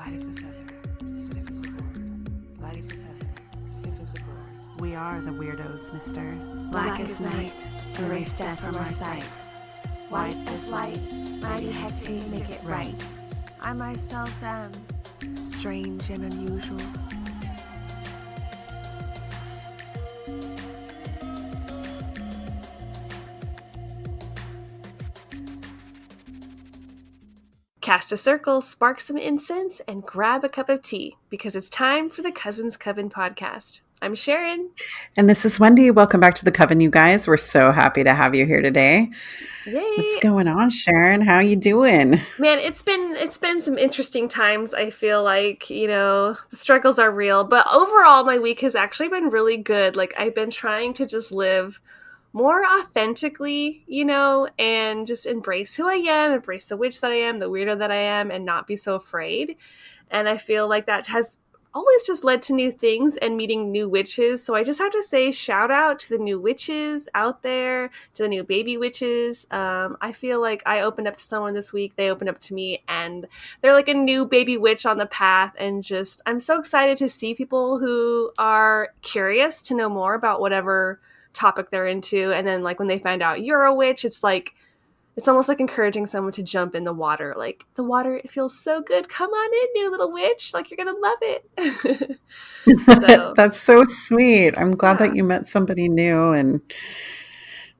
Light as a feather, stiff as a board. Light as a feather, stiff as a board. We are the weirdos, mister. Black as night, erase death from our sight. White as light, mighty hectate make it right. I myself am strange and unusual. Cast a circle, spark some incense, and grab a cup of tea, because it's time for the Coven podcast. I'm Sharon. And this is Wendy. Welcome back to the Coven, you guys. We're so happy to have you here today. Yay. What's going on, Sharon? How you doing? Man, it's been some interesting times. I feel like, the struggles are real, but overall my week has actually been really good. Like, I've been trying to just live more authentically, and just embrace who I am, embrace the witch that I am, the weirdo that I am, and not be so afraid. And I feel like that has always just led to new things and meeting new witches. So I just have to say shout out to the new witches out there, to the new baby witches. I feel like I opened up to someone this week, they opened up to me, and they're like a new baby witch on the path. And just, I'm so excited to see people who are curious to know more about whatever topic they're into. And then like when they find out you're a witch, it's almost like encouraging someone to jump in the water. Like, the water, it feels so good. Come on in, new little witch. Like, you're going to love it. So, that's so sweet. I'm glad that you met somebody new and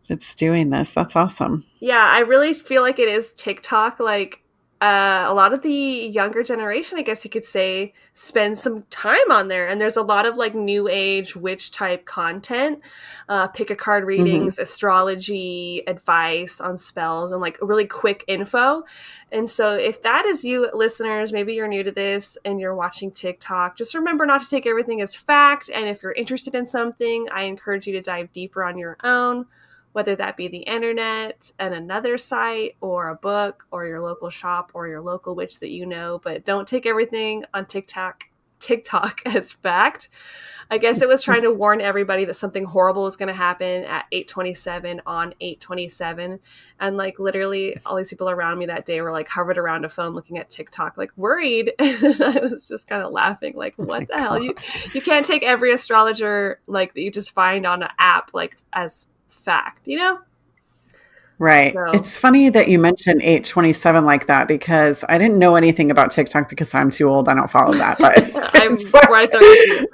that's doing this. That's awesome. Yeah, I really feel like it is TikTok. Like, a lot of the younger generation, I guess you could say, spends some time on there. And there's a lot of like new age witch type content, pick a card readings, astrology, advice on spells, and like really quick info. And so if that is you listeners, maybe you're new to this and you're watching TikTok, just remember not to take everything as fact. And if you're interested in something, I encourage you to dive deeper on your own, whether that be the internet and another site or a book or your local shop or your local witch that you know. But don't take everything on TikTok as fact. I guess it was trying to warn everybody that something horrible was going to happen at 8:27 on 8:27. And like literally all these people around me that day were like hovered around a phone looking at TikTok, like worried. And I was just kind of laughing, like, what the hell? You can't take every astrologer like that you just find on an app like as fact, Right. So. It's funny that you mentioned 8:27 like that, because I didn't know anything about TikTok because I'm too old. I don't follow that. But I'm right there with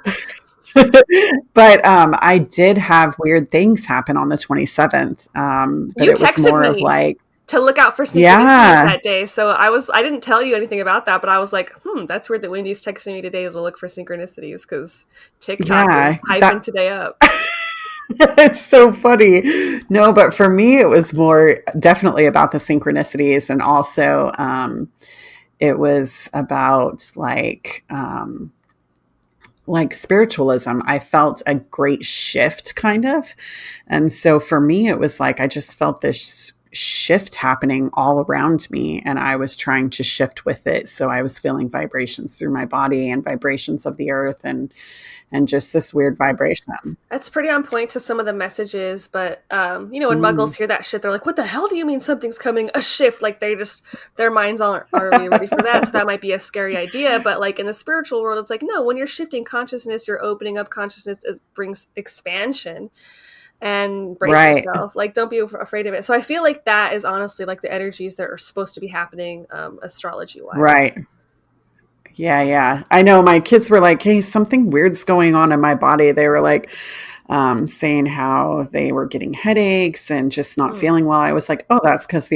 you. But I did have weird things happen on the 27th. But you it was more of like to look out for synchronicities that day. So I didn't tell you anything about that, but I was like, that's weird that Wendy's texting me today to look for synchronicities, because TikTok is hyping today up. It's so funny. No, but for me, it was more definitely about the synchronicities. And also it was about like spiritualism. I felt a great shift kind of. And so for me, it was like, I just felt this shift happening all around me, and I was trying to shift with it. So I was feeling vibrations through my body and vibrations of the earth and just this weird vibration. That's pretty on point to some of the messages. But, when muggles hear that shit, they're like, what the hell do you mean something's coming? A shift? Like their minds aren't ready for that. So that might be a scary idea. But like in the spiritual world, it's like, no, when you're shifting consciousness, you're opening up consciousness, it brings expansion. And brace yourself. Like, don't be afraid of it. So I feel like that is honestly like the energies that are supposed to be happening astrology-wise. Right. Yeah. I know my kids were like, hey, something weird's going on in my body. They were like saying how they were getting headaches and just not feeling well. I was like, oh, that's because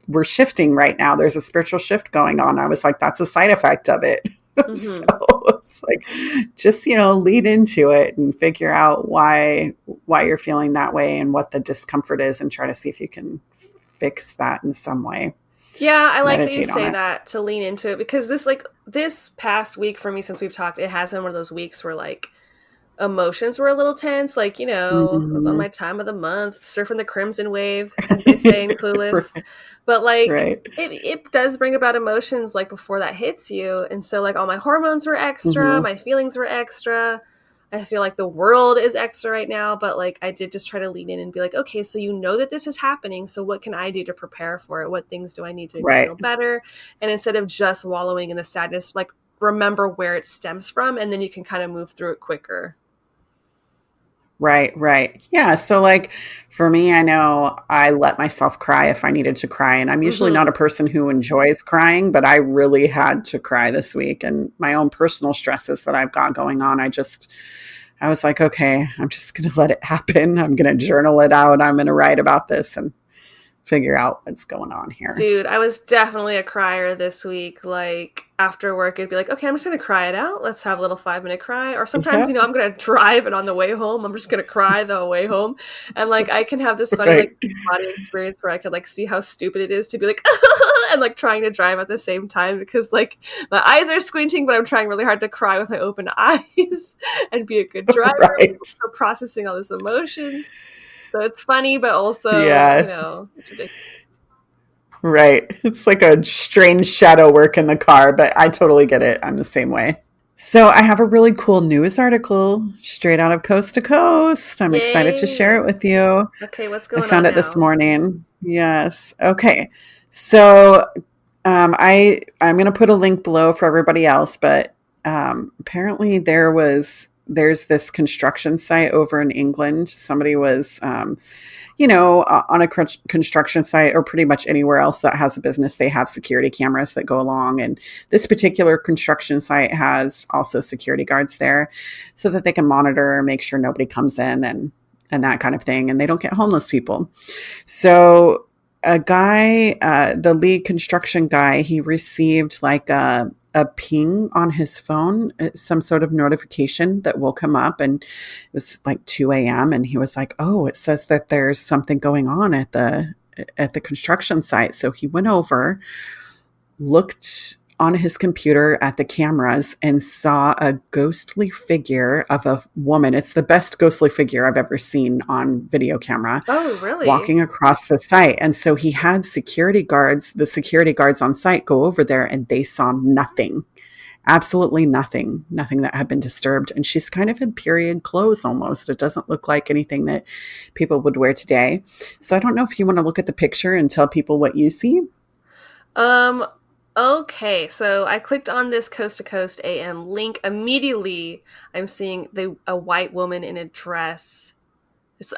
we're shifting right now. There's a spiritual shift going on. I was like, that's a side effect of it. So it's like, just, lead into it and figure out why you're feeling that way and what the discomfort is, and try to see if you can fix that in some way. Yeah, I like that you say that, to lean into it, because this past week for me, since we've talked, it has been one of those weeks where like emotions were a little tense. Like, it was on my time of the month, surfing the crimson wave, as they say in Clueless. Right. But like, it does bring about emotions like before that hits you. And so like all my hormones were extra, my feelings were extra. I feel like the world is extra right now, but like I did just try to lean in and be like, okay, so that this is happening. So what can I do to prepare for it? What things do I need to feel better? And instead of just wallowing in the sadness, like remember where it stems from, and then you can kind of move through it quicker. Right, right. Yeah. So, like, for me, I know I let myself cry if I needed to cry. And I'm usually not a person who enjoys crying, but I really had to cry this week. And my own personal stresses that I've got going on, I was like, okay, I'm just going to let it happen. I'm going to journal it out. I'm going to write about this and figure out what's going on here. Dude, I was definitely a crier this week. Like, after work, it'd be like, okay, I'm just going to cry it out. Let's have a little 5-minute cry. Or sometimes, Yeah. I'm going to drive, and on the way home, I'm just going to cry the way home. And, like, I can have this funny, Right. like, body experience where I could, like, see how stupid it is to be like, and, like, trying to drive at the same time because, like, my eyes are squinting, but I'm trying really hard to cry with my open eyes and be a good driver. Right. So processing all this emotion. So it's funny, but also, Yeah. it's ridiculous. Right. It's like a strange shadow work in the car, but I totally get it. I'm the same way. So I have a really cool news article straight out of Coast to Coast. I'm excited to share Yay. it with you. Okay, what's I going found on it this now? morning. Yes. Okay. So I'm going to put a link below for everybody else, but apparently there's this construction site over in England. Somebody was on a construction site or pretty much anywhere else that has a business, they have security cameras that go along. And this particular construction site has also security guards there so that they can monitor, make sure nobody comes in and that kind of thing. And they don't get homeless people. So a guy, the lead construction guy, he received like a ping on his phone, some sort of notification that will come up. And it was like 2 a.m. And he was like, oh, it says that there's something going on at the construction site. So he went over, looked on his computer at the cameras and saw a ghostly figure of a woman. It's the best ghostly figure I've ever seen on video camera. Oh, really? Walking across the site. And so he had the security guards on site go over there and they saw nothing. Absolutely nothing that had been disturbed. And she's kind of in period clothes almost. It doesn't look like anything that people would wear today. So I don't know if you want to look at the picture and tell people what you see. Okay, so I clicked on this Coast to Coast AM link. Immediately, I'm seeing a white woman in a dress.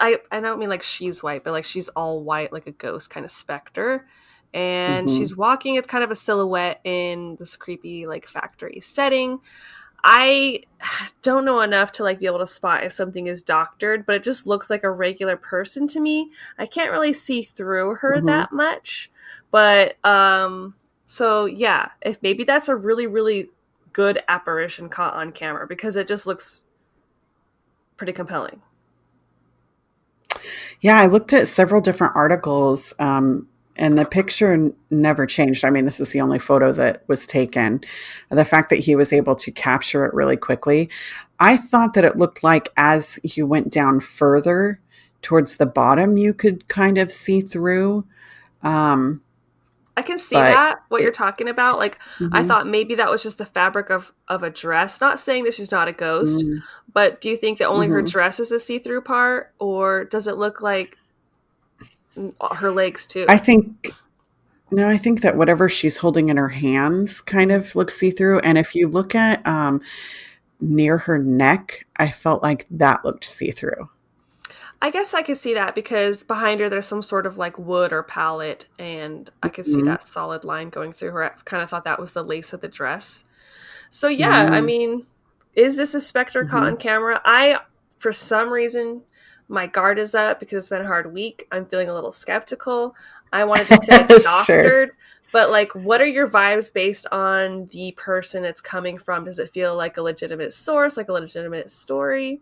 I don't mean like she's white, but like she's all white, like a ghost kind of specter. And Mm-hmm. she's walking. It's kind of a silhouette in this creepy like factory setting. I don't know enough to like be able to spot if something is doctored, but it just looks like a regular person to me. I can't really see through her Mm-hmm. that much, but so yeah, if maybe that's a really really good apparition caught on camera because it just looks pretty compelling. Yeah, I looked at several different articles, and the picture never changed. I mean, this is the only photo that was taken. The fact that he was able to capture it really quickly, I thought that it looked like as you went down further towards the bottom, you could kind of see through. I can see But that, what you're talking about. Like, I Mhm. thought maybe that was just the fabric of a dress. Not saying that she's not a ghost, Mm, but do you think that only her mhm. dress is a see-through part, or does it look like her legs too? I think No, I think that whatever she's holding in her hands kind of looks see through. And if you look at near her neck, I felt like that looked see through. I guess I could see that because behind her there's some sort of like wood or pallet, and I could see that solid line going through her. I kind of thought that was the lace of the dress. So yeah, I mean, is this a specter caught on camera? For some reason, my guard is up because it's been a hard week. I'm feeling a little skeptical. I want to just say it's Sure. doctored, but like, what are your vibes based on the person it's coming from? Does it feel like a legitimate source, like a legitimate story?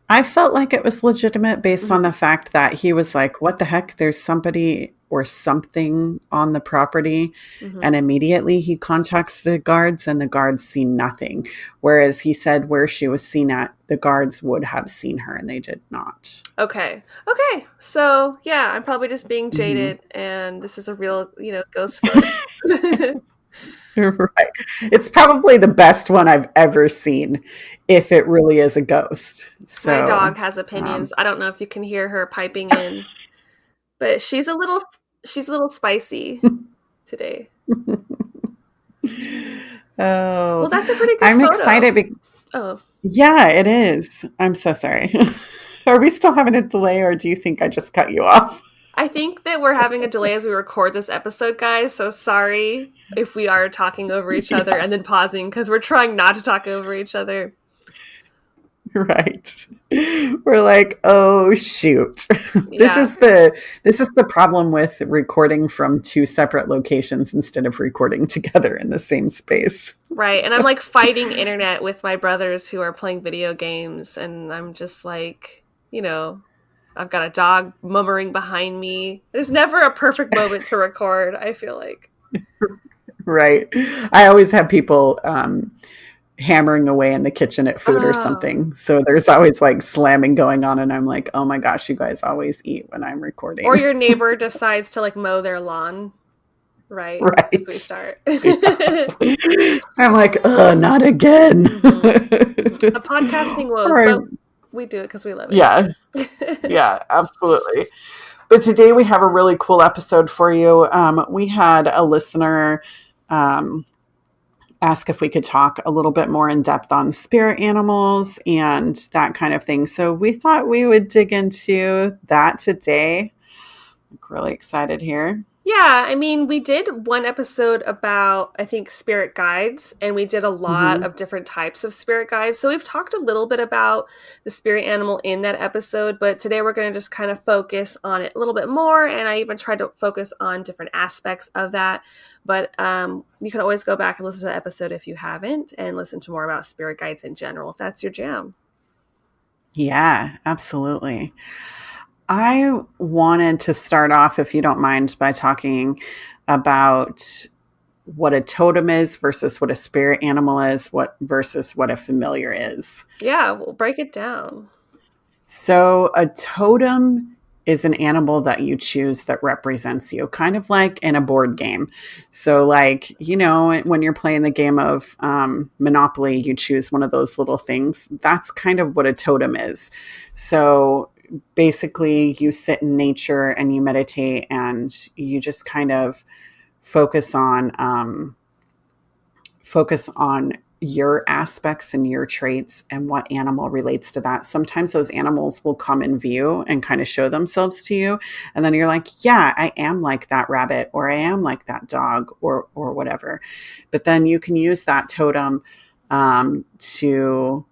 I felt like it was legitimate based on the fact that he was like, what the heck? There's somebody or something on the property. Mm-hmm. And immediately he contacts the guards and the guards see nothing. Whereas he said where she was seen at, the guards would have seen her and they did not. Okay. So yeah, I'm probably just being jaded, and this is a real, ghost photo. Right. It's probably the best one I've ever seen if it really is a ghost. So My dog has opinions. I don't know if you can hear her piping in, but she's a little spicy today. Oh, Well, that's a pretty good I'm photo. excited. Oh, Yeah, it is. I'm so sorry. Are we still having a delay, or do you think I just cut you off? I think that we're having a delay as we record this episode, guys. So sorry if we are talking over each other and then pausing because we're trying not to talk over each other. Right. We're like, oh shoot. This Yeah. is the problem with recording from two separate locations instead of recording together in the same space. Right. And I'm like fighting internet with my brothers who are playing video games. And I'm just like, I've got a dog mummering behind me. There's never a perfect moment to record, I feel like. Right. I always have people hammering away in the kitchen at food or Oh. something. So there's always like slamming going on. And I'm like, oh my gosh, you guys always eat when I'm Or recording. your neighbor decides to like mow their lawn, right? As we Right. start. Yeah. I'm like, not again. The podcasting woes, Or, but we do it because we love yeah. it. Yeah, absolutely. But today we have a really cool episode for you. We had a listener um, ask if we could talk a little bit more in depth on spirit animals and that kind of thing. So we thought we would dig into that today. I'm really excited here. Yeah, I mean, we did one episode about, I think, spirit guides, and we did a lot Mm-hmm. of different types of spirit guides. So we've talked a little bit about the spirit animal in that episode, but today we're going to just kind of focus on it a little bit more. And I even tried to focus on different aspects of that. But you can always go back and listen to the episode if you haven't, and listen to more about spirit guides in general, if that's your jam. Yeah, absolutely. I wanted to start off, if you don't mind, by talking about what a totem is versus what a spirit animal is, what versus what a familiar is. Yeah, we'll break it down. So a totem is an animal that you choose that represents you, kind of like in a board game. So like, when you're playing the game of Monopoly, you choose one of those little things. That's kind of what a totem is. So basically you sit in nature and you meditate and you just kind of focus on your aspects and your traits and what animal relates to that. Sometimes those animals will come in view and kind of show themselves to you. And then you're like, yeah, I am like that rabbit, or I am like that dog, or whatever. But then you can use that totem to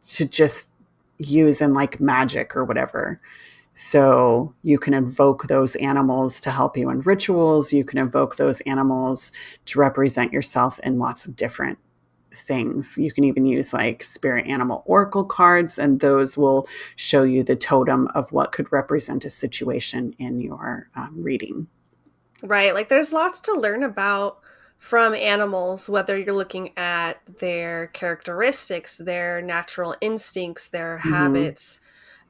just use in like magic or whatever. So you can invoke those animals to help you in rituals. You can invoke those animals to represent yourself in lots of different things. You can even use like spirit animal oracle cards, and those will show you the totem of what could represent a situation in your reading. Right. Like there's lots to learn about from animals, whether you're looking at their characteristics, their natural instincts, their Mm-hmm. habits,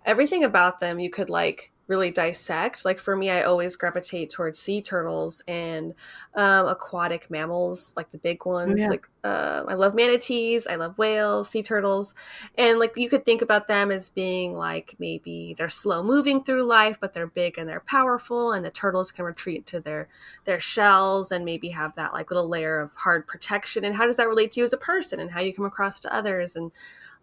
everything about them you could like really dissect. Like for me, I always gravitate towards sea turtles and aquatic mammals, like the big Oh, ones. yeah. Like I love manatees, I love whales, sea turtles, and like you could think about them as being like maybe they're slow moving through life, but they're big and they're powerful, and the turtles can retreat to their shells and maybe have that like little layer of hard protection. And how does that relate to you as a person and how you come across to others? And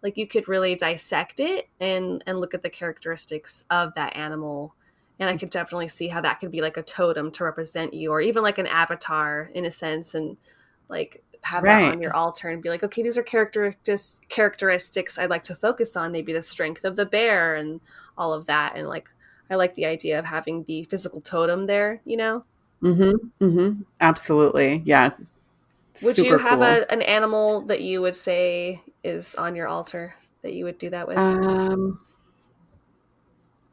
like you could really dissect it and look at the characteristics of that animal, and I could definitely see how that could be like a totem to represent you, or even like an avatar in a sense, and like have that on Right. your altar and be like, okay, these are characteristics I'd like to focus on, maybe the strength of the bear and all of that. And like I like the idea of having the physical totem there. Mm-hmm. Mm-hmm. Absolutely. Yeah. Would you Super have cool. an animal that you would say is on your altar that you would do that with? Um,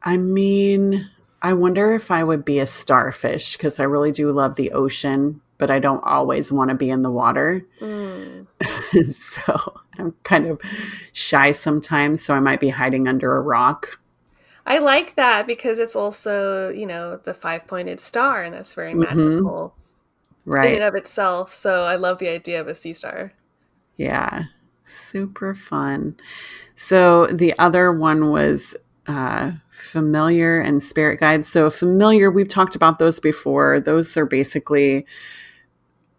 I mean, I wonder if I would be a starfish because I really do love the ocean, but I don't always want to be in the water. Mm. So I'm kind of shy sometimes. So I might be hiding under a rock. I like that because it's also, the five-pointed star, and that's very Mm-hmm. magical in and Right. of itself. So I love the idea of a sea star. Yeah. Super fun. So the other one was familiar and spirit guides. So familiar, we've talked about those before. Those are basically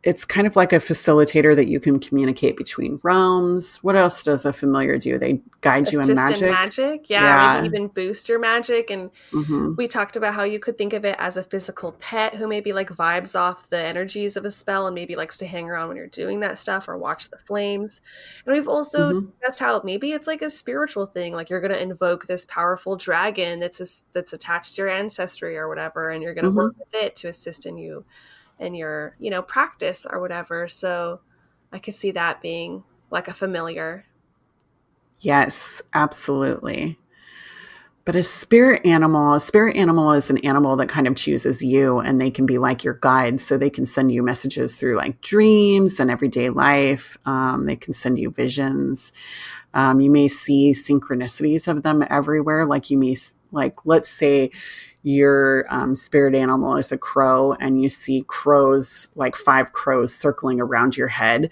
it's kind of like a facilitator that you can communicate between realms. What else does a familiar do? They guide you in Assist in magic. magic. Yeah, maybe Yeah. even boost your magic. And Hmm. we talked about how you could think of it as a physical pet who maybe like vibes off the energies of a spell and maybe likes to hang around when you're doing that stuff or watch the flames. And we've also Hmm. discussed how maybe it's like a spiritual thing, like you're going to invoke this powerful dragon that's attached to your ancestry or whatever, and you're going to Hmm. work with it to assist in you in your, practice or whatever. So I could see that being like a familiar. Yes, absolutely. But a spirit animal is an animal that kind of chooses you, and they can be like your guides. So they can send you messages through like dreams and everyday life. They can send you visions. You may see synchronicities of them everywhere. Like like, let's say your spirit animal is a crow and you see crows, like 5 crows circling around your head.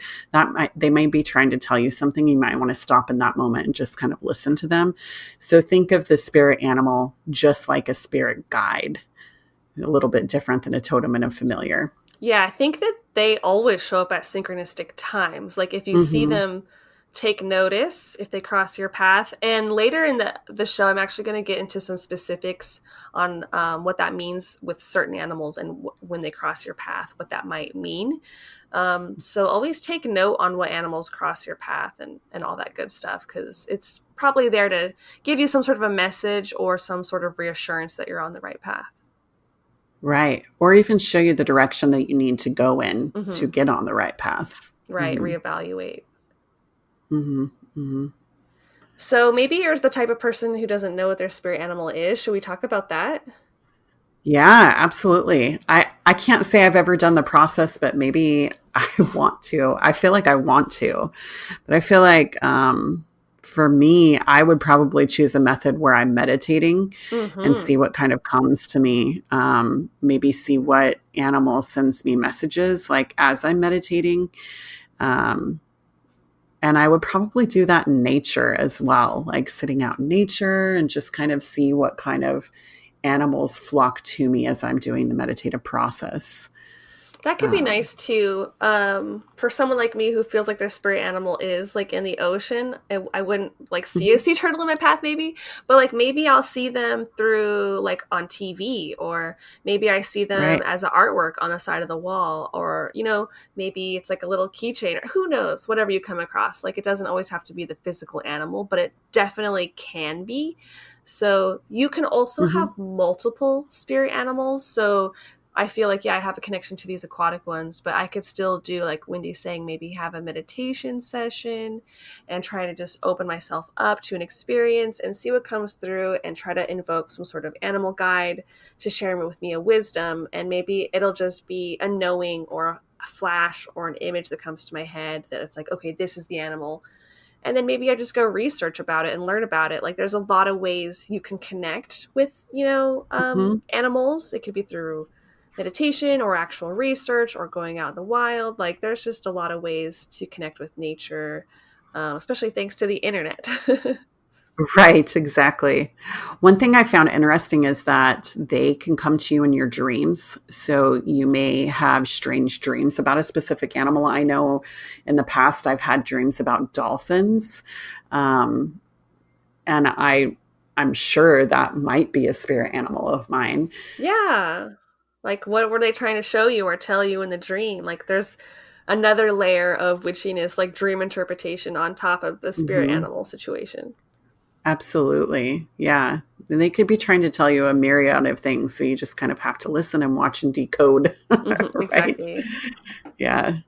They might be trying to tell you something. You might want to stop in that moment and just kind of listen to them. So think of the spirit animal just like a spirit guide, a little bit different than a totem and a familiar. Yeah, I think that they always show up at synchronistic times. Like if you see Hmm. them, take notice if they cross your path. And later in the show, I'm actually going to get into some specifics on what that means with certain animals and when they cross your path, what that might mean. So always take note on what animals cross your path and all that good stuff, because it's probably there to give you some sort of a message or some sort of reassurance that you're on the right path. Right. Or even show you the direction that you need to go in to Hmm. get on the right path. Right, Hmm. reevaluate. Hmm. Hmm. So maybe you're the type of person who doesn't know what their spirit animal is. Should we talk about that? Yeah, absolutely. I can't say I've ever done the process, but maybe I want to. I feel like I want to, but I feel like for me, I would probably choose a method where I'm meditating and Mm-hmm. see what kind of comes to me. Maybe see what animal sends me messages like as I'm meditating. Um, and I would probably do that in nature as well, like sitting out in nature and just kind of see what kind of animals flock to me as I'm doing the meditative process. That could be Um, nice too. For someone like me who feels like their spirit animal is like in the ocean, I wouldn't like see a mhm. sea turtle in my path, maybe, but like maybe I'll see them through like on TV, or maybe I see them Right. as an artwork on the side of the wall, or maybe it's like a little keychain, or who knows, whatever you come across. Like it doesn't always have to be the physical animal, but it definitely can be. So you can also Hmm. have multiple spirit animals. So I feel like, yeah, I have a connection to these aquatic ones, but I could still do, like Wendy's saying, maybe have a meditation session and try to just open myself up to an experience and see what comes through and try to invoke some sort of animal guide to share with me a wisdom. And maybe it'll just be a knowing or a flash or an image that comes to my head that it's like, okay, this is the animal. And then maybe I just go research about it and learn about it. Like there's a lot of ways you can connect with, Hmm. animals. It could be through meditation or actual research or going out in the wild. Like there's just a lot of ways to connect with nature, especially thanks to the internet. Right, exactly. One thing I found interesting is that they can come to you in your dreams. So you may have strange dreams about a specific animal. I know in the past I've had dreams about dolphins. Um, and I'm sure that might be a spirit animal of mine. Yeah. Like what were they trying to show you or tell you in the dream? Like there's another layer of witchiness, like dream interpretation on top of the spirit Hmm. animal situation. Absolutely. Yeah. And they could be trying to tell you a myriad of things. So you just kind of have to listen and watch and decode. Right. Exactly. Yeah.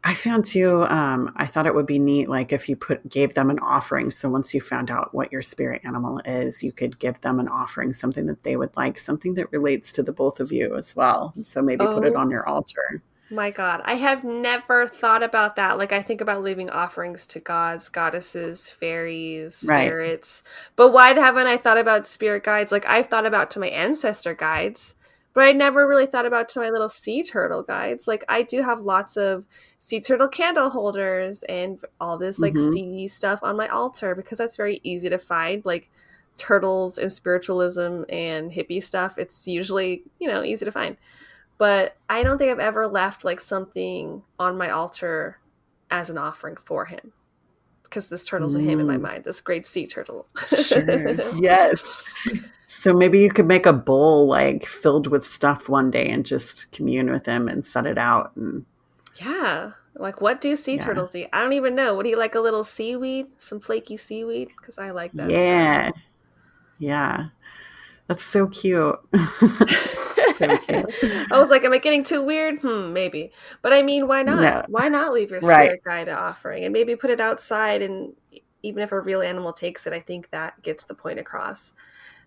I found too, I thought it would be neat, like if you gave them an offering. So once you found out what your spirit animal is, you could give them an offering, something that they would like, something that relates to the both of you as well. So maybe put it Oh on your altar. my God, I have never thought about that. Like, I think about leaving offerings to gods, goddesses, fairies, Right. spirits. But why haven't I thought about spirit guides? Like, I've thought about to my ancestor guides, but I never really thought about to my little sea turtle guides. Like, I do have lots of sea turtle candle holders and all this, like, Hmm. sea stuff on my altar because that's very easy to find. Like, turtles and spiritualism and hippie stuff, it's usually, easy to find. but I don't think I've ever left like something on my altar as an offering for him, because this turtle's a him in my Mm, mind, this great sea turtle. sure. Yes. So maybe you could make a bowl like filled with stuff one day and just commune with him and set it out. And Yeah. Like, what do sea yeah. turtles eat? I don't even know. Would he like a little seaweed? Some flaky seaweed? Because I like that stuff. Yeah. Yeah. That's so cute. So cute. I was like, am I getting too weird? Maybe. But I mean, why not? No. Why not leave your Right. spirit guide a offering and maybe put it outside? And even if a real animal takes it, I think that gets the point across.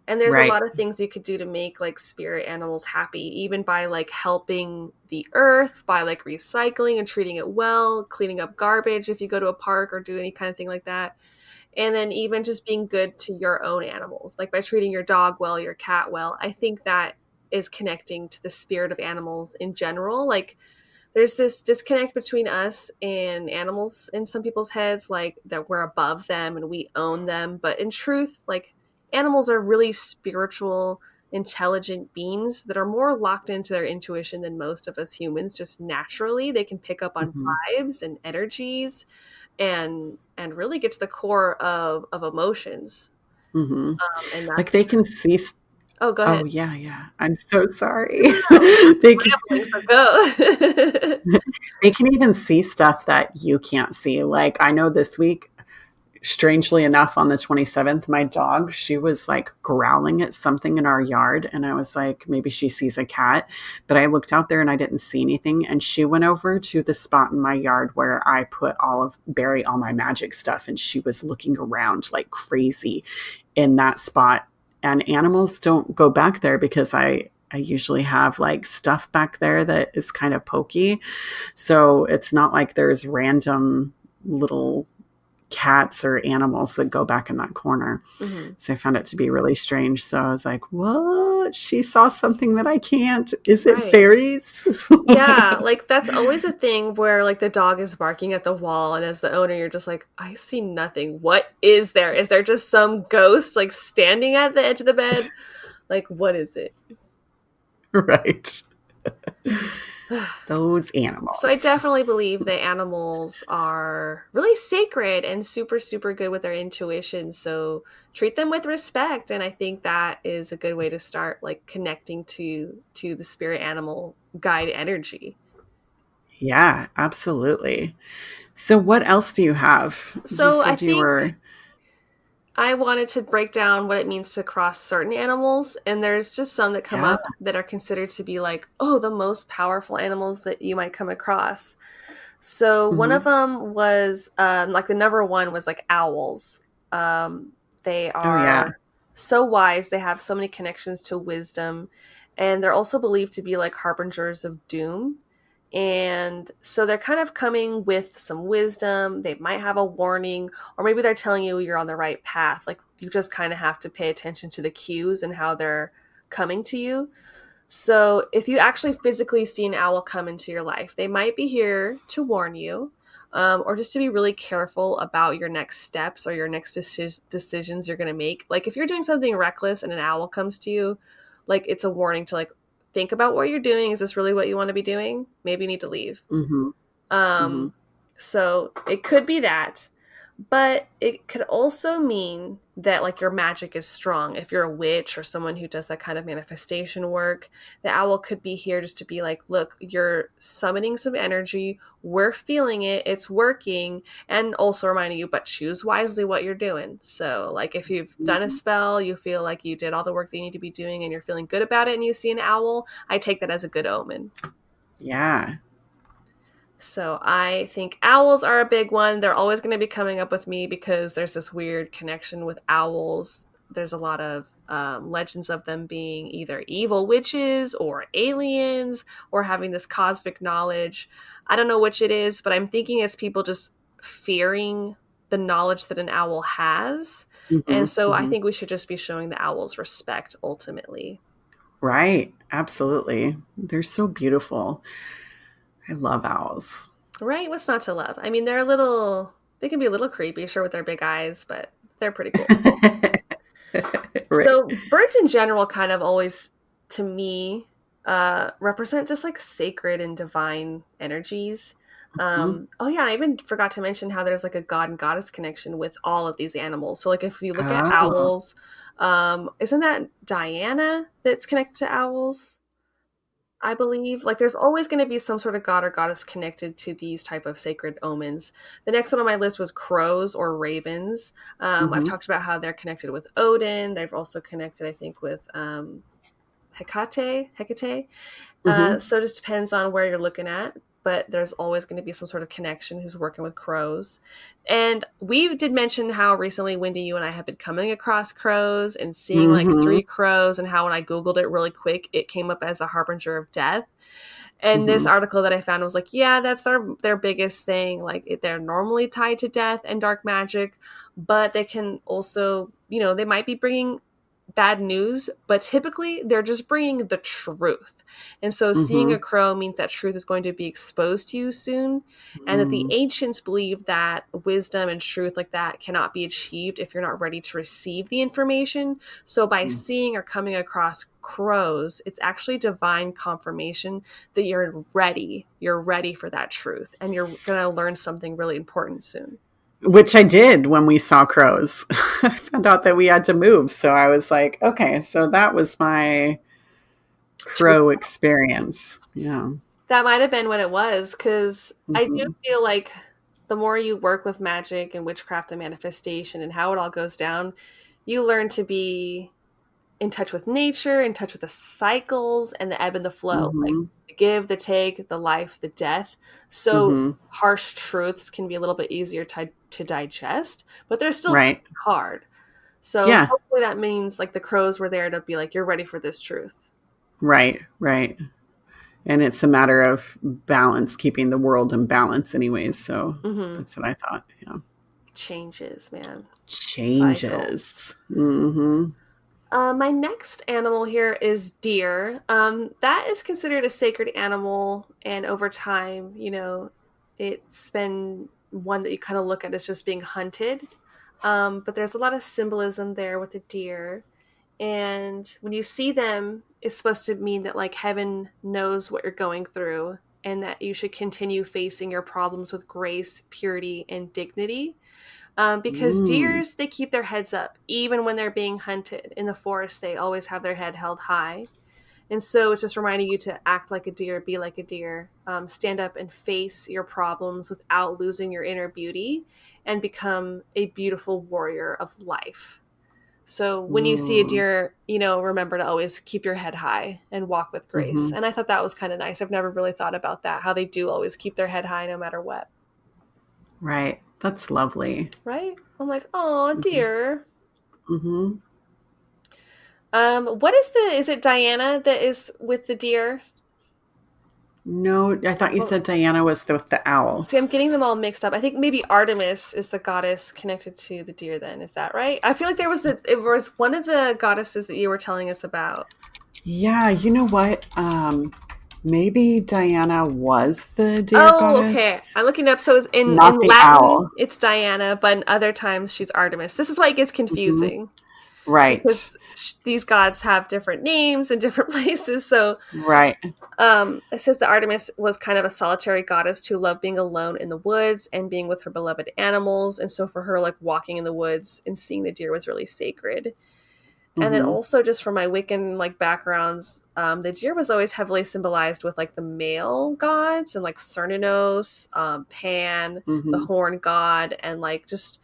And there's a Right. lot of things you could do to make like spirit animals happy, even by like helping the earth, by like recycling and treating it well, cleaning up garbage if you go to a park or do any kind of thing like that. And then even just being good to your own animals, like by treating your dog well, your cat well. I think that is connecting to the spirit of animals in general. Like there's this disconnect between us and animals in some people's heads, like that we're above them and we own them. But in truth, like animals are really spiritual, intelligent beings that are more locked into their intuition than most of us humans. Just naturally, they can pick up on Mhm. vibes and energies and really get to the core of emotions. Mhm. And Like that's they can see oh, go oh, ahead. yeah, yeah. I'm so sorry. No, They can rambling, so go. they can even see stuff that you can't see. Like I know this week, strangely enough, on the 27th, my dog, she was like growling at something in our yard. And I was like, maybe she sees a cat. But I looked out there and I didn't see anything. And she went over to the spot in my yard where I bury all my magic stuff. And she was looking around like crazy in that spot. And animals don't go back there because I usually have like stuff back there that is kind of pokey. So it's not like there's random little cats or animals that go back in that corner. Mhm. So I found it to be really strange. So I was like, what? She saw something that I can't. Is it Right. fairies? Yeah, like that's always a thing where like the dog is barking at the wall, and as the owner, you're just like, I see nothing. What is there? Is there just some ghost like standing at the edge of the bed? Like, what is it? Right. Those So I animals. definitely believe that animals are really sacred and super, super good with their intuition. So treat them with respect. And I think that is a good way to start like connecting to the spirit animal guide energy. Yeah, absolutely. So what else do you have? You So I said you think were, I wanted to break down what it means to cross certain animals, and there's just some that come yeah. up that are considered to be like, oh, the most powerful animals that you might come across. So one of Hmm. them was like the number one was like owls. They Oh, yeah. are so wise. They have so many connections to wisdom, and they're also believed to be like harbingers of doom. And so they're kind of coming with some wisdom. They might have a warning, or maybe they're telling you you're on the right path. Like you just kind of have to pay attention to the cues and how they're coming to you. So, if you actually physically see an owl come into your life, they might be here to warn you, or just to be really careful about your next steps or your next decisions you're going to make. Like, if you're doing something reckless and an owl comes to you, like, it's a warning to, like, think about what you're doing. Is this really what you want to be doing? Maybe you need to leave. Hmm. Hmm. Um, so, it could be that. But it could also mean that like your magic is strong. If you're a witch or someone who does that kind of manifestation work, the owl could be here just to be like, look, you're summoning some energy. We're feeling it. It's working. And also reminding you, but choose wisely what you're doing. So like if you've done a spell, you feel like you did all the work that you need to be doing and you're feeling good about it and you see an owl, I take that as a good omen. Yeah. So I think owls are a big one. They're always going to be coming up with me because there's this weird connection with owls. There's a lot of legends of them being either evil witches or aliens or having this cosmic knowledge. I don't know which it is, but I'm thinking it's people just fearing the knowledge that an owl has. Hmm. And so I Hmm. think we should just be showing the owls respect ultimately. Right. Absolutely. They're so beautiful. I love owls. Right? What's not to love? I mean, they can be a little creepy, sure, with their big eyes, but they're pretty cool. Right. So, birds in general kind of always, to me, represent just like sacred and divine energies. Mhm. Oh yeah, I even forgot to mention how there's like a god and goddess connection with all of these animals. So like if you look at Oh. owls, isn't that Diana that's connected to owls? I believe like there's always going to be some sort of god or goddess connected to these type of sacred omens. The next one on my list was crows or ravens. I've Mhm. talked about how they're connected with Odin. They've also connected, I think, with Hecate. Mhm. So it just depends on where you're looking at, but there's always going to be some sort of connection who's working with crows. And we did mention how recently, Wendy, you and I have been coming across crows and seeing like Mhm. three crows, and how when I Googled it really quick, it came up as a harbinger of death. And this Mhm. article that I found was like, yeah, that's their biggest thing. Like they're normally tied to death and dark magic, but they can also, they might be bringing bad news, but typically they're just bringing the truth. And so seeing a Mhm. crow means that truth is going to be exposed to you soon, and that the Mhm. ancients believe that wisdom and truth like that cannot be achieved if you're not ready to receive the information. So by Mhm. seeing or coming across crows, it's actually divine confirmation that you're ready for that truth, and you're going to learn something really important soon. Which I did when we saw crows. I found out that we had to move. So I was like, okay, so that was my Truth. crow experience. Yeah. That might have been what it was, because I do Mhm. feel like the more you work with magic and witchcraft and manifestation and how it all goes down, you learn to be in touch with nature, in touch with the cycles and the ebb and the flow, like Mhm. the give, the take, the life, the death. So Mhm. harsh truths can be a little bit easier to digest, but they're still Right. hard. So Yeah. hopefully that means like the crows were there to be like, you're ready for this truth. Right. Right. And it's a matter of balance, keeping the world in balance anyways. So Mm-hmm. that's what I thought. Yeah. Changes, man. Cycle. Changes. Mhm. My next animal here is deer. That is considered a sacred animal, and over time, it's been one that you kind of look at as just being hunted. But there's a lot of symbolism there with the deer, and when you see them, it's supposed to mean that like heaven knows what you're going through, and that you should continue facing your problems with grace, purity, and dignity. Because Mm. deers, they keep their heads up even when they're being hunted in the forest. They always have their head held high, and so it's just reminding you to act like a deer, be like a deer, stand up and face your problems without losing your inner beauty, and become a beautiful warrior of life. So when you see a Mm. deer, remember to always keep your head high and walk with grace. Mhm. And I thought that was kind of nice. I've never really thought about that, how they do always keep their head high no matter what. Right. That's lovely. Right? I'm like, oh, Mhm. dear. Mhm. What is it Diana that is with the deer? No, I thought you Oh, said Diana was with the owl. see, I'm getting them all mixed up. I think maybe Artemis is the goddess connected to the deer then. Is that right? I feel like it was one of the goddesses that you were telling us about. Yeah, you know what? Maybe Diana was the deer Oh, okay. goddess, I'm looking it up. So in not the Latin, owl. it's Diana, but in other times she's Artemis. This is why it gets Mhm. confusing, Right. because these gods have different names in different places. So Right. it says that Artemis was kind of a solitary goddess who loved being alone in the woods and being with her beloved animals. And so for her, like walking in the woods and seeing the deer was really sacred. And then Mhm. also just from my Wiccan like backgrounds, the deer was always heavily symbolized with like the male gods and like Cernunnos, Pan, the Mhm. horn god, and like just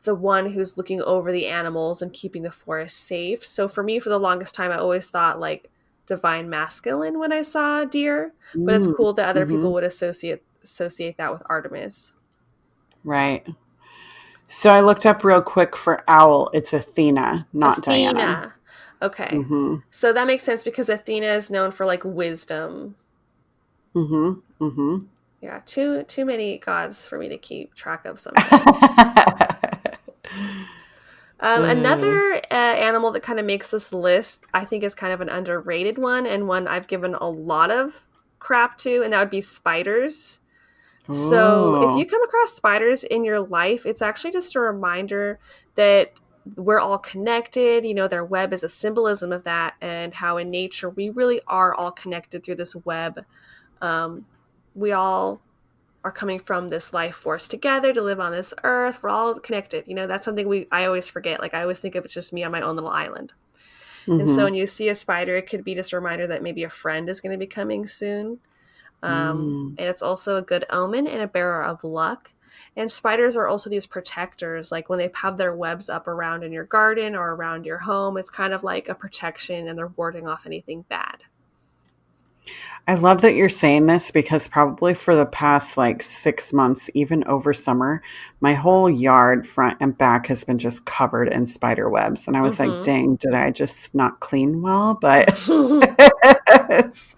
the one who's looking over the animals and keeping the forest safe. So for me, for the longest time, I always thought like divine masculine when I saw deer, but it's Mm. cool that other people Mhm. would associate that with Artemis. Right. So I looked up real quick for owl. It's Athena, not Diana. Athena. Okay. Mhm. So that makes sense because Athena is known for like wisdom. Mhm. Mhm. Yeah, too many gods for me to keep track of sometimes. Uh, Another animal that kind of makes this list, I think, is kind of an underrated one, and one I've given a lot of crap to, and that would be spiders. So if oh. you come across spiders in your life, it's actually just a reminder that we're all connected. Their web is a symbolism of that, and how in nature we really are all connected through this web. We all are coming from this life force together to live on this earth. We're all connected. That's something I always forget. Like, I always think of it's just me on my own little island. And so when you see a spider, it could be just a reminder that maybe a friend is going to be coming soon. And it's also a good omen and a bearer of luck. And spiders are also these protectors. Like, when they have their webs up around in your garden or around your home, it's kind of like a protection, and they're warding off anything bad. I love that you're saying this, because probably for the past like 6 months, even over summer, my whole yard front and back has been just covered in spider webs. And I was like, dang, did I just not clean well? But it's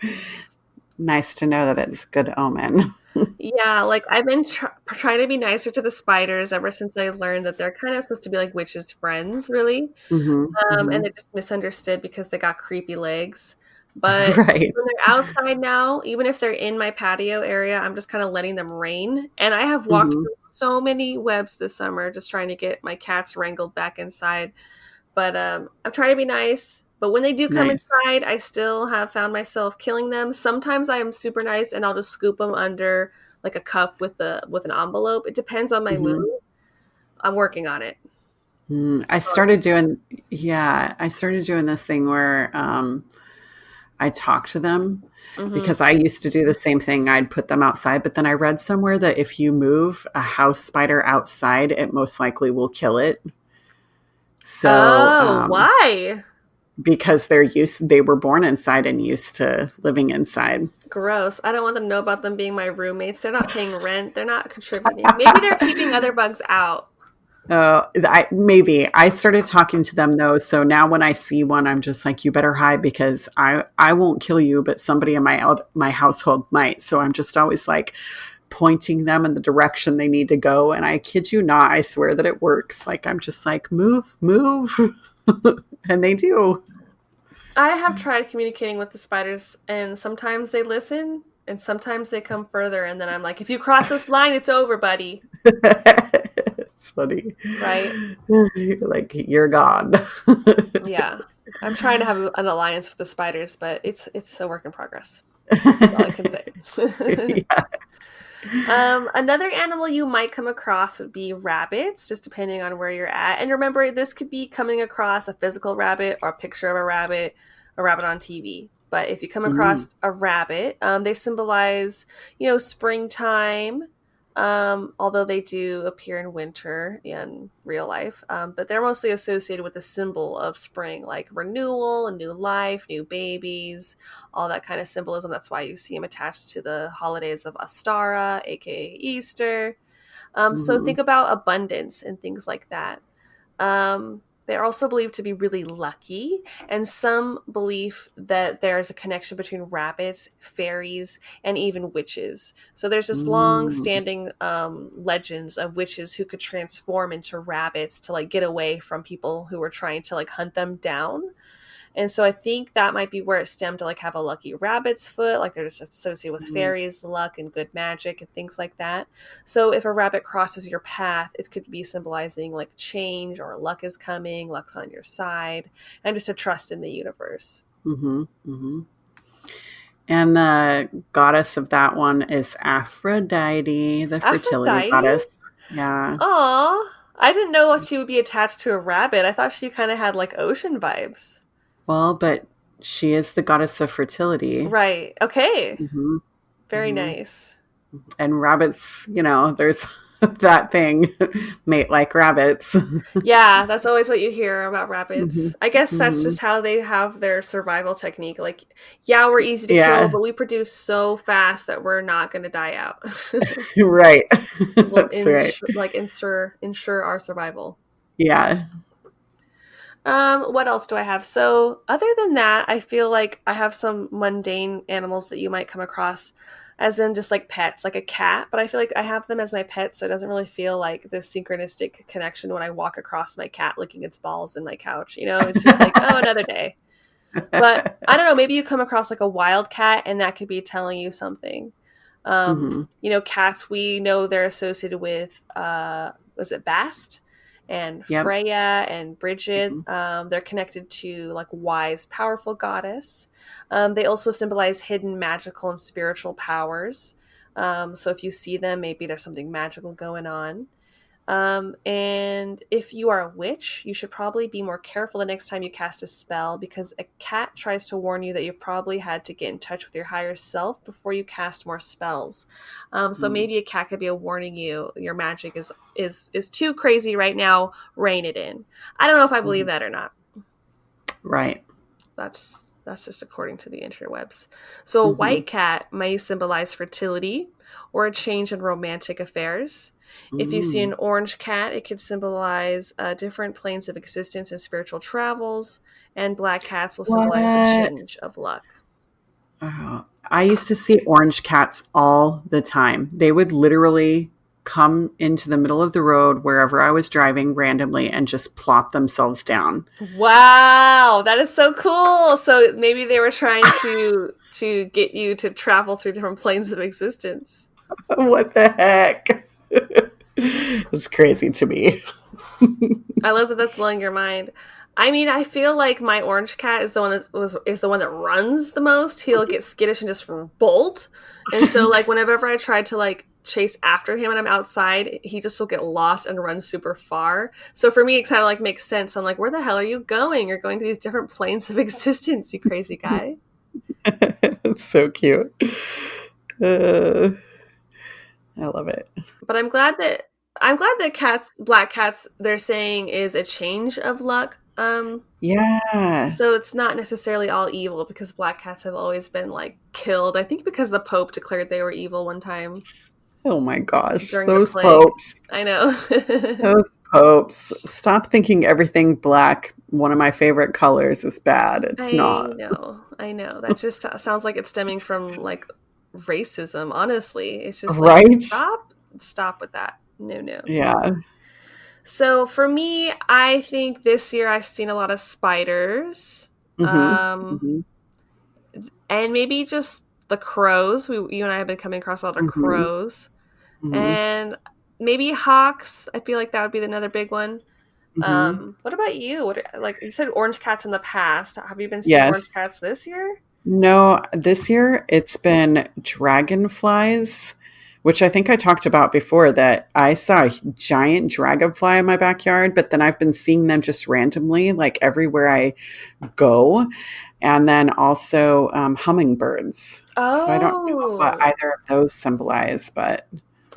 nice to know that it's a good omen. Yeah, like, I've been trying to be nicer to the spiders ever since I learned that they're kind of supposed to be like witches' friends, really. And they're just misunderstood because they got creepy legs. But Right. when they're outside now, even if they're in my patio area, I'm just kind of letting them reign. And I have walked through so many webs this summer just trying to get my cats wrangled back inside. But I'm trying to be nice. But when they do come Nice. inside, I still have found myself killing them. Sometimes I am super nice and I'll just scoop them under like a cup with an envelope. It depends on my mood. I'm working on it. I started doing this thing where I talk to them, because I used to do the same thing. I'd put them outside, but then I read somewhere that if you move a house spider outside, it most likely will kill it. So, why? because they were born inside and used to living inside. Gross. I don't want them to know about them being my roommates. They're not paying rent. They're not contributing. Maybe they're keeping other bugs out. Maybe I started talking to them though. So now when I see one, I'm just like, you better hide, because I won't kill you, but somebody in my household might. So I'm just always like pointing them in the direction they need to go. And I kid you not, I swear that it works. Like, I'm just like, move. And they do. I have tried communicating with the spiders, and sometimes they listen and sometimes they come further. And then I'm like, if you cross this line, it's over, buddy. It's funny. Right? You're like, you're gone. Yeah. I'm trying to have an alliance with the spiders, but it's a work in progress. That's all I can say. Another animal you might come across would be rabbits, just depending on where you're at. And remember, this could be coming across a physical rabbit or a picture of a rabbit on TV. But if you come across a rabbit, they symbolize, springtime. Although they do appear in winter in real life, but they're mostly associated with the symbol of spring, like renewal, a new life, new babies, all that kind of symbolism. That's why you see them attached to the holidays of Ostara, aka Easter. So think about abundance and things like that. They're also believed to be really lucky, and some believe that there's a connection between rabbits, fairies, and even witches. So there's this long-standing legends of witches who could transform into rabbits to like get away from people who were trying to like hunt them down. And so I think that might be where it stemmed to like have a lucky rabbit's foot, like they're just associated with fairies, luck, and good magic and things like that. So if a rabbit crosses your path, it could be symbolizing like change or luck is coming, luck's on your side, and just a trust in the universe. And the goddess of that one is Aphrodite, the fertility goddess. Yeah. Aw, I didn't know she would be attached to a rabbit. I thought she kind of had like ocean vibes. Well, but she is the goddess of fertility. Right. Okay. Very nice. And rabbits, there's that thing, mate like rabbits. Yeah, that's always what you hear about rabbits. I guess that's just how they have their survival technique. Like, yeah, we're easy to kill, but we produce so fast that we're not going to die out. Right. That's right. Like, ensure our survival. Yeah. What else do I have? So other than that, I feel like I have some mundane animals that you might come across, as in just like pets, like a cat, but I feel like I have them as my pets, so it doesn't really feel like this synchronistic connection when I walk across my cat licking its balls in my couch. It's just like, oh, another day. But I don't know, maybe you come across like a wild cat and that could be telling you something. Cats, we know they're associated with was it Bast? and Yep. Freya and Bridget. Mhm. They're connected to like wise, powerful goddess. They also symbolize hidden magical and spiritual powers. So if you see them, maybe there's something magical going on. And if you are a witch, you should probably be more careful the next time you cast a spell, because a cat tries to warn you that you probably had to get in touch with your higher self before you cast more spells. So Mm. maybe a cat could be warning you your magic is too crazy right now. Rein it in. I don't know if I believe Mhm. that or not. Right. That's just according to the interwebs. So a Mhm. white cat may symbolize fertility or a change in romantic affairs. If you see Mm. an orange cat, it could symbolize different planes of existence and spiritual travels. And black cats will symbolize the What? change of luck. Oh, I used to see orange cats all the time. They would literally come into the middle of the road wherever I was driving randomly and just plop themselves down. Wow, that is so cool. So maybe they were trying to get you to travel through different planes of existence. What the heck? It's crazy to me. I love that that's blowing your mind. I mean, I feel like my orange cat is the one is the one that runs the most. He'll get skittish and just bolt. And so like whenever I try to like chase after him and I'm outside, he just will get lost and run super far. So for me it kind of like makes sense. I'm like, where the hell are you going? You're going to these different planes of existence, you crazy guy. It's so cute. Uh, I love it. But I'm glad that black cats they're saying is a change of luck. Yeah. So it's not necessarily all evil, because black cats have always been like killed. I think because the Pope declared they were evil one time Oh my gosh. during the Those plague. popes. I know. Those popes. Stop thinking everything black, one of my favorite colors, is bad. It's I not. know. I know. That just sounds like it's stemming from like racism, honestly. It's just like Right? stop with that. No, no. Yeah. So for me, I think this year I've seen a lot of spiders. Mm-hmm. Um Mm-hmm. and maybe just the crows. You and I have been coming across a lot of Mm-hmm. crows. Mm-hmm. And maybe hawks. I feel like that would be another big one. Mm-hmm. What about you? Like you said, orange cats in the past. Have you been seeing Yes. orange cats this year? No, this year it's been dragonflies, which I think I talked about before, that I saw a giant dragonfly in my backyard, but then I've been seeing them just randomly, like everywhere I go. And then also hummingbirds. So I don't know what Oh, either of those symbolize, but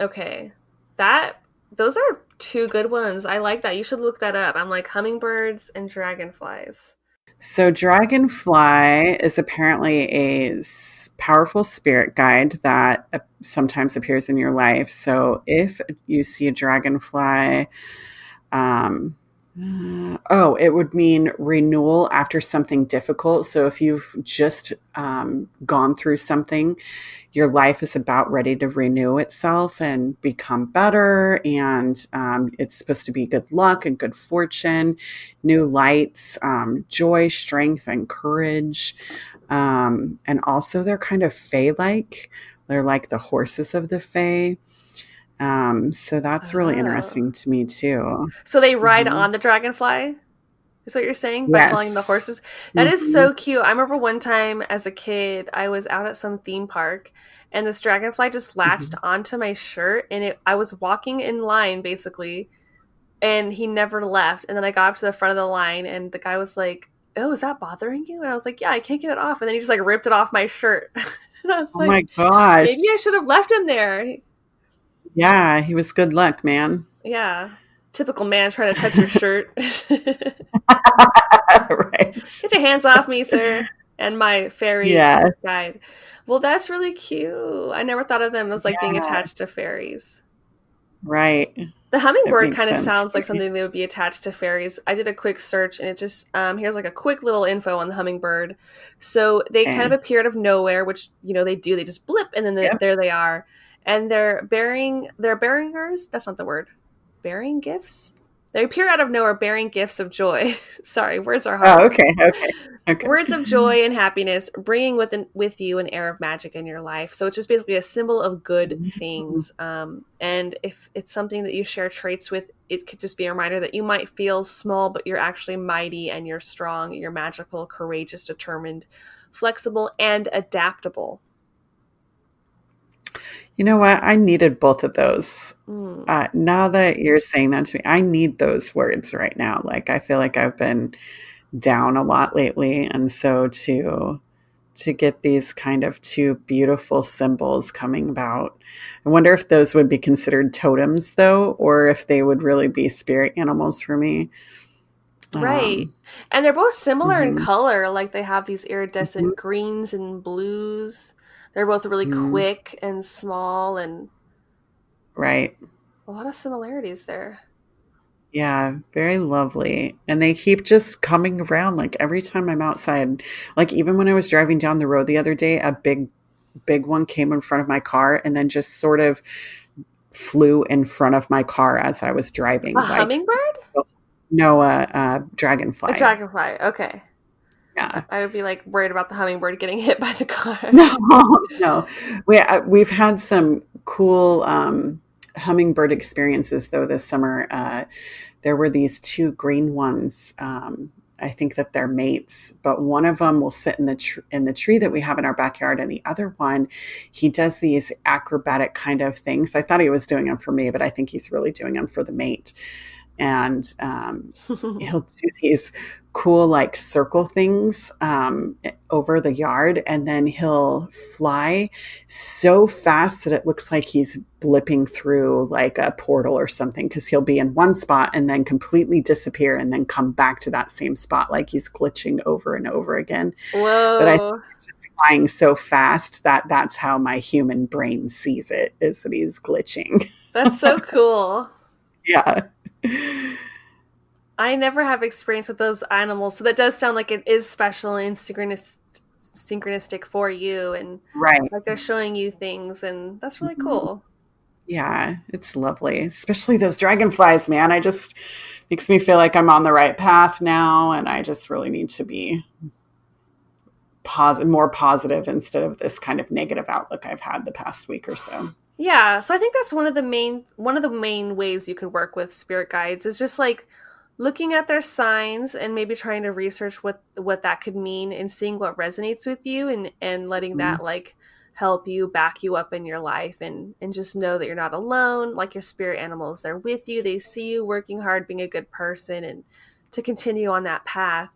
okay. That those are two good ones. I like that. You should look that up. I'm like hummingbirds and dragonflies. so dragonfly is apparently a powerful spirit guide that sometimes appears in your life. So if you see a dragonfly, um, it would mean renewal after something difficult. So if you've just gone through something, your life is about ready to renew itself and become better. And it's supposed to be good luck and good fortune, new lights, joy, strength, and courage. And also, they're kind of fae like. They're like the horses of the fae. So that's really Oh. interesting to me, too. So they ride Hmm. on the dragonfly? Is what you're saying by calling the Yes. horses? That is Hmm. so cute. I remember one time as a kid, I was out at some theme park and this dragonfly just latched Hmm. onto my shirt and I was walking in line basically and he never left. And then I got up to the front of the line and the guy was like, "Oh, is that bothering you?" And I was like, "Yeah, I can't get it off." And then he just like ripped it off my shirt. And I was Oh my like, gosh. maybe I should have left him there. Yeah, he was good luck, man. Yeah. Typical man trying to touch your shirt. Right. Get your hands off me, sir. And my fairy Yeah. guide. Well, that's really cute. I never thought of them as like being Yeah. attached to fairies. Right. The It hummingbird makes kind of sense sounds to like me. something that would be attached to fairies. I did a quick search and it just here's like a quick little info on the hummingbird. So they kind of Okay. appear out of nowhere, which you know they do. They just blip and then Yep. there they are, and they're bearingers. That's not the word. Bearing gifts. They appear out of nowhere bearing gifts of joy. Sorry, words are Oh, hard. okay. Okay. Words of joy and happiness, bringing with you an air of magic in your life. So it's just basically a symbol of good things. And if it's something that you share traits with, it could just be a reminder that you might feel small, but you're actually mighty and you're strong, you're magical, courageous, determined, flexible, and adaptable. You know what? I needed both of those. Mm. Now that you're saying that to me, I need those words right now. Like I feel like I've been down a lot lately, and so to get these kind of two beautiful symbols coming about. I wonder if those would be considered totems though, or if they would really be spirit animals for me. Right. Um, And they're both similar in mhm, color. Like they have these mhm, iridescent greens and blues. They're both really mhm. quick and small and Right. a lot of similarities there. Yeah, very lovely. And they keep just coming around like every time I'm outside. Like even when I was driving down the road the other day, a big one came in front of my car and then just sort of flew in front of my car as I was A driving. Like hummingbird? no, A dragonfly. dragonfly. Okay. Yeah. I would be like worried about the hummingbird getting hit by the car. No, no. We've had some cool hummingbird experiences though this summer. There were these two green ones. I think that they're mates, but one of them will sit in the tree that we have in our backyard, and the other one, he does these acrobatic kind of things. I thought he was doing them for me, but I think he's really doing them for the mate. And he'll do these cool like circle things over the yard, and then he'll fly so fast that it looks like he's blipping through like a portal or something, because he'll be in one spot and then completely disappear and then come back to that same spot like he's glitching over and over again. But I think Whoa. he's just flying so fast that that's how my human brain sees it, is that he's glitching. That's so cool. Yeah. I never have experience with those animals, so that does sound like it is special and synchronistic for you, and Right. like they're showing you things, and that's really Mhm. cool. Yeah, it's lovely. Especially those dragonflies, man. I just makes me feel like I'm on the right path now, and I just really need to be more positive instead of this kind of negative outlook I've had the past week or so. Yeah, so I think that's one of the main ways you could work with spirit guides is just like looking at their signs and maybe trying to research what that could mean and seeing what resonates with you and letting Mhm. that like help you back you up in your life and just know that you're not alone. Like your spirit animals, they're with you, they see you working hard, being a good person, and to continue on that path.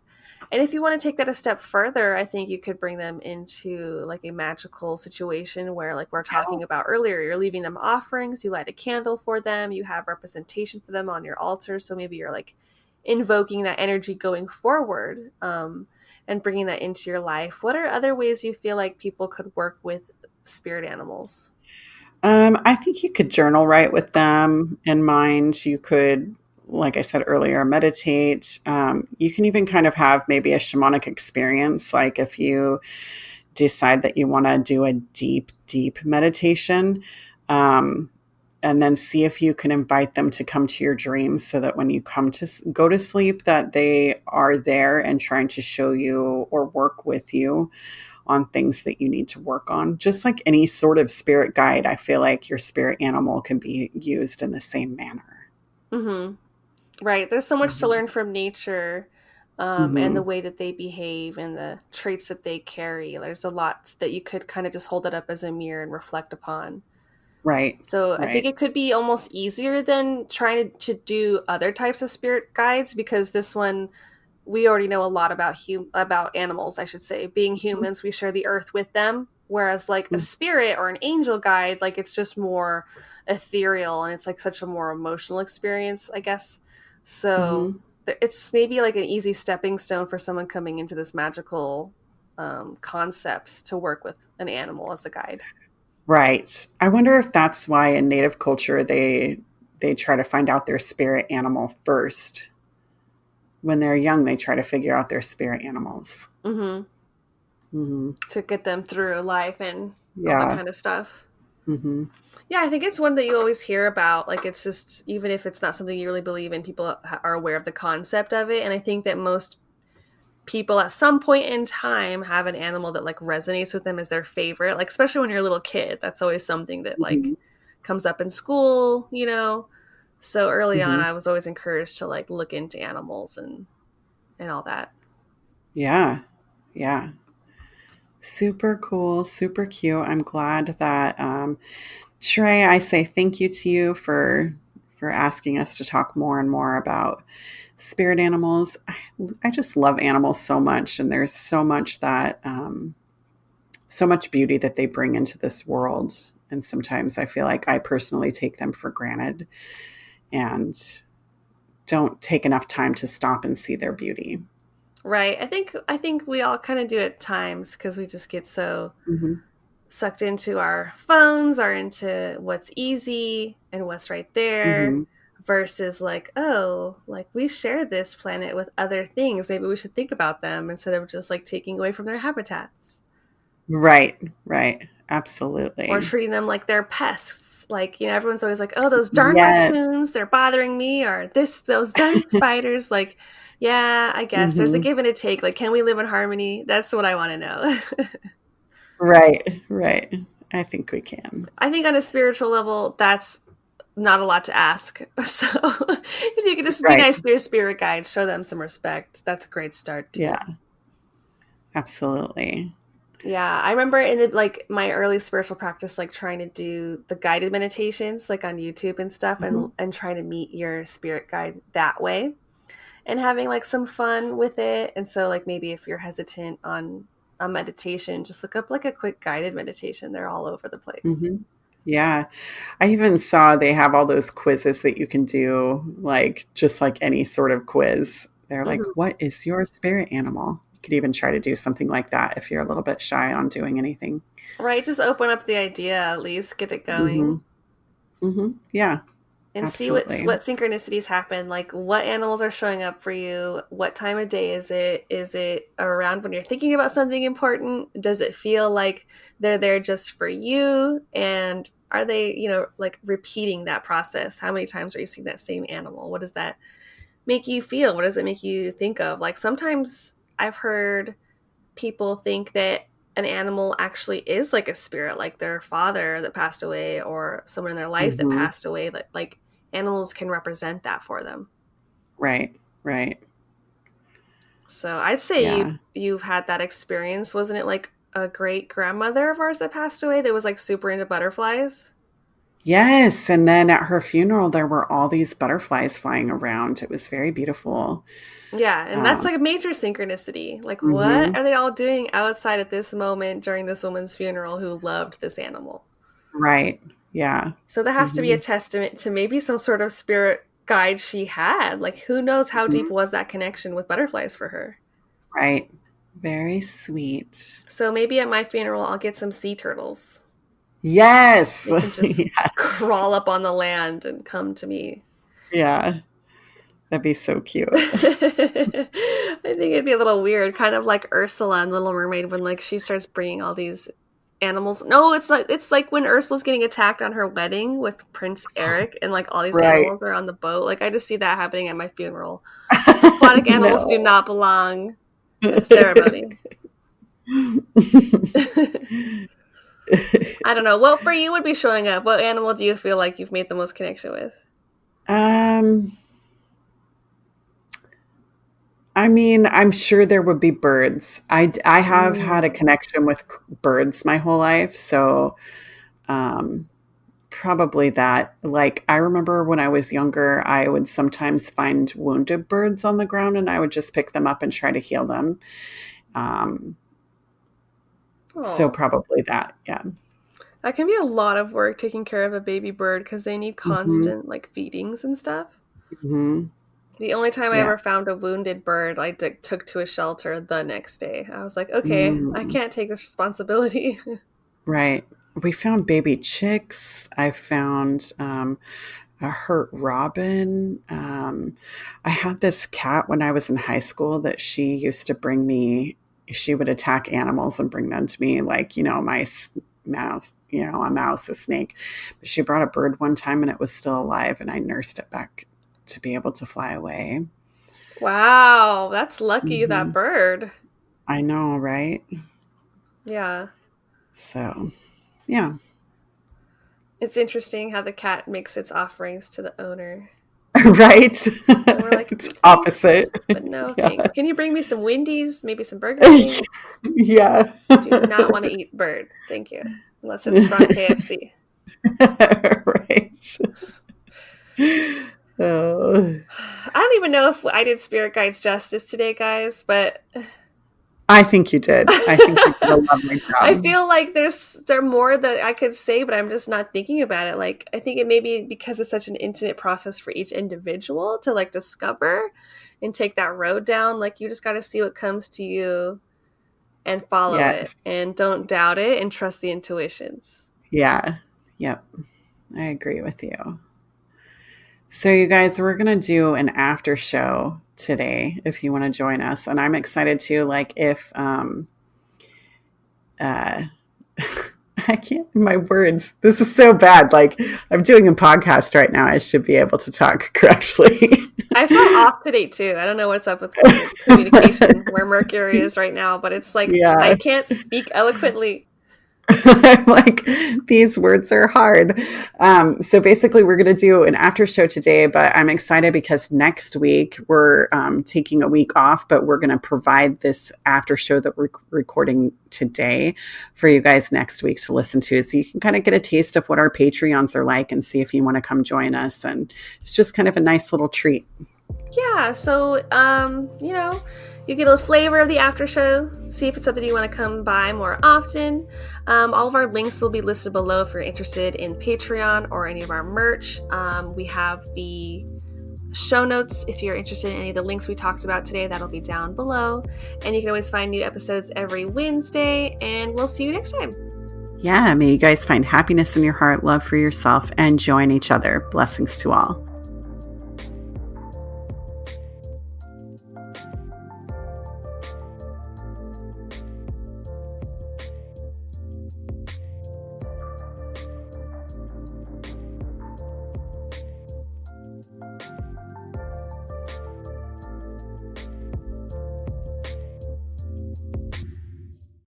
And if you want to take that a step further, I think you could bring them into like a magical situation where, like we're talking about earlier, you're leaving them offerings, you light a candle for them, you have representation for them on your altar. So maybe you're like invoking that energy going forward, and bringing that into your life. What are other ways you feel like people could work with spirit animals? I think you could journal write with them in mind. You could, like I said earlier, meditate. You can even kind of have maybe a shamanic experience. Like if you decide that you want to do a deep meditation, um, and then see if you can invite them to come to your dreams, so that when you come to go to sleep, that they are there and trying to show you or work with you on things that you need to work on. Just like any sort of spirit guide, I feel like your spirit animal can be used in the same manner. Mm-hmm. Right. There's so much to Mhm. learn from nature, and the Mhm. way that they behave and the traits that they carry. There's a lot that you could kind of just hold it up as a mirror and reflect upon. Right. So I think Right. it could be almost easier than trying to do other types of spirit guides, because this one we already know a lot about about animals, I should say. Being humans, we share the earth with them. Whereas like a Mhm. spirit or an angel guide, like it's just more ethereal and it's like such a more emotional experience, I guess. So Mhm. it's maybe like an easy stepping stone for someone coming into this magical concepts to work with an animal as a guide. Right. I wonder if that's why in native culture they try to find out their spirit animal first. When they're young, they try to figure out their spirit animals. Hmm. Mhm. To get them through life and all that Yeah. kind of stuff. Mm-hmm. Yeah, I think it's one that you always hear about. Like, it's just, even if it's not something you really believe in, people are aware of the concept of it. And I think that most people at some point in time have an animal that like resonates with them as their favorite. Like, especially when you're a little kid, that's always something that like Mm-hmm. comes up in school, you know? So early on, Mm-hmm. I was always encouraged to like look into animals and all that. Yeah. Yeah. Super cool, super cute. I'm glad that Trey, I say thank you to you for asking us to talk more and more about spirit animals. I just love animals so much, and there's so much that so much beauty that they bring into this world. And sometimes I feel like I personally take them for granted and don't take enough time to stop and see their beauty. Right. I think we all kind of do at times because we just get so Mm-hmm. sucked into our phones or into what's easy and what's right there Mm-hmm. versus like, oh, like we share this planet with other things. Maybe we should think about them instead of just like taking away from their habitats Right, right. or Absolutely. treating them like they're pests. Like, everyone's always like, oh, those darn Yes. raccoons, they're bothering me, or those darn spiders. Like, yeah, I guess there's a Mm-hmm. give and a take. Like, can we live in harmony? That's what I want to know. Right, right. I think we can. I think on a spiritual level, that's not a lot to ask. So if you could just be Right. nice to your spirit guide, show them some respect. That's a great start too. Yeah, absolutely. Yeah, I remember in like my early spiritual practice, like trying to do the guided meditations, like on YouTube and stuff, Hmm. and trying to meet your spirit guide that way, and having like some fun with it. And so, like maybe if you're hesitant on a meditation, just look up like a quick guided meditation. They're all over the place. Hmm. Yeah. I even saw they have all those quizzes that you can do, like just like any sort of quiz. They're like, Hmm. what is your spirit animal? You could even try to do something like that if you're a little bit shy on doing anything. Right, just open up the idea, at least get it Hmm. going. Hmm. Yeah, And see absolutely. what synchronicities happen, like what animals are showing up for you, what time of day is it around when you're thinking about something important, does it feel like they're there just for you, and are they, like repeating that process? How many times are you seeing that same animal? What does that make you feel? What does it make you think of? Like sometimes I've heard people think that an animal actually is like a spirit, like their father that passed away or someone in their life that Hmm. passed away, that like animals can represent that for them. Right, right. So I'd say Yeah. you've had that experience. Wasn't it like a great grandmother of ours that passed away that was like super into butterflies? Yes. And then at her funeral, there were all these butterflies flying around. It was very beautiful. Yeah, and that's Um, like a major synchronicity. Like, what mhm. are they all doing outside at this moment during this woman's funeral who loved this animal? Right. Yeah. So that has to be a Mhm. testament to maybe some sort of spirit guide she had. Like, who knows how deep Mhm. was that connection with butterflies for her? Right. Very sweet. So maybe at my funeral, I'll get some sea turtles. Yes. They can just Yes. crawl up on the land and come to me. Yeah. That'd be so cute. I think it'd be a little weird, kind of like Ursula in Little Mermaid when like she starts bringing all these animals. No, it's like when Ursula's getting attacked on her wedding with Prince Eric, and like all these Right. animals are on the boat. Like I just see that happening at my funeral. Aquatic animals do No. not belong at a ceremony. I don't know. What for you would be showing up? What animal do you feel like you've made the most connection with? Um, I mean, I'm sure there would be birds. I have had a Mm. connection with birds my whole life, so um, probably that. Like, I remember when I was younger, I would sometimes find wounded birds on the ground and I would just pick them up and try to heal them. Um, so Oh, probably that. Yeah. that can be a lot of work taking care of a baby bird because they need Hmm. constant like feedings and stuff. Hmm. The only time I Yeah. ever found a wounded bird, I took to a shelter the next day. I was like, okay, I Mm. can't take this responsibility. Right. We found baby chicks. I found a hurt robin. I had this cat when I was in high school that she used to bring me. She would attack animals and bring them to me, like my mouse, a mouse, a snake. But she brought a bird one time and it was still alive, and I nursed it back to be able to fly away. Wow, that's lucky, that Mhm. bird. I know, right? Yeah. So, yeah. It's interesting how the cat makes its offerings to the owner. Right? And we're like, It's "Thanks, opposite. but no Yeah. thanks. Can you bring me some Wendy's? Maybe some Burger King? Yeah. Do not want to eat bird. Thank you. Unless it's from KFC. Right. Oh. I don't even know if I did spirit guides justice today, guys, but I think you did. I think you did a lovely job. I feel like there more that I could say, but I'm just not thinking about it. Like, I think it may be because it's such an intimate process for each individual to like discover and take that road down. Like, you just got to see what comes to you and follow it, Yes. and don't doubt it, and trust the intuitions. Yeah. Yep. I agree with you. So, you guys, we're going to do an after show today if you want to join us. And I'm excited to, like, if, I can't, my words, this is so bad. Like, I'm doing a podcast right now. I should be able to talk correctly. I feel off today too. I don't know what's up with communication, where Mercury is right now, but it's like, Yeah. I can't speak eloquently. I'm like, these words are hard. So basically, we're going to do an after show today, but I'm excited because next week we're taking a week off, but we're going to provide this after show that we're recording today for you guys next week to listen to. So you can kind of get a taste of what our Patreons are like and see if you want to come join us. And it's just kind of a nice little treat. Yeah, so, you get a flavor of the after show, see if it's something you want to come by more often. All of our links will be listed below if you're interested in Patreon or any of our merch. We have the show notes if you're interested in any of the links we talked about today. That'll be down below. And you can always find new episodes every Wednesday, and we'll see you next time. Yeah, may you guys find happiness in your heart, love for yourself, and join each other. Blessings to all.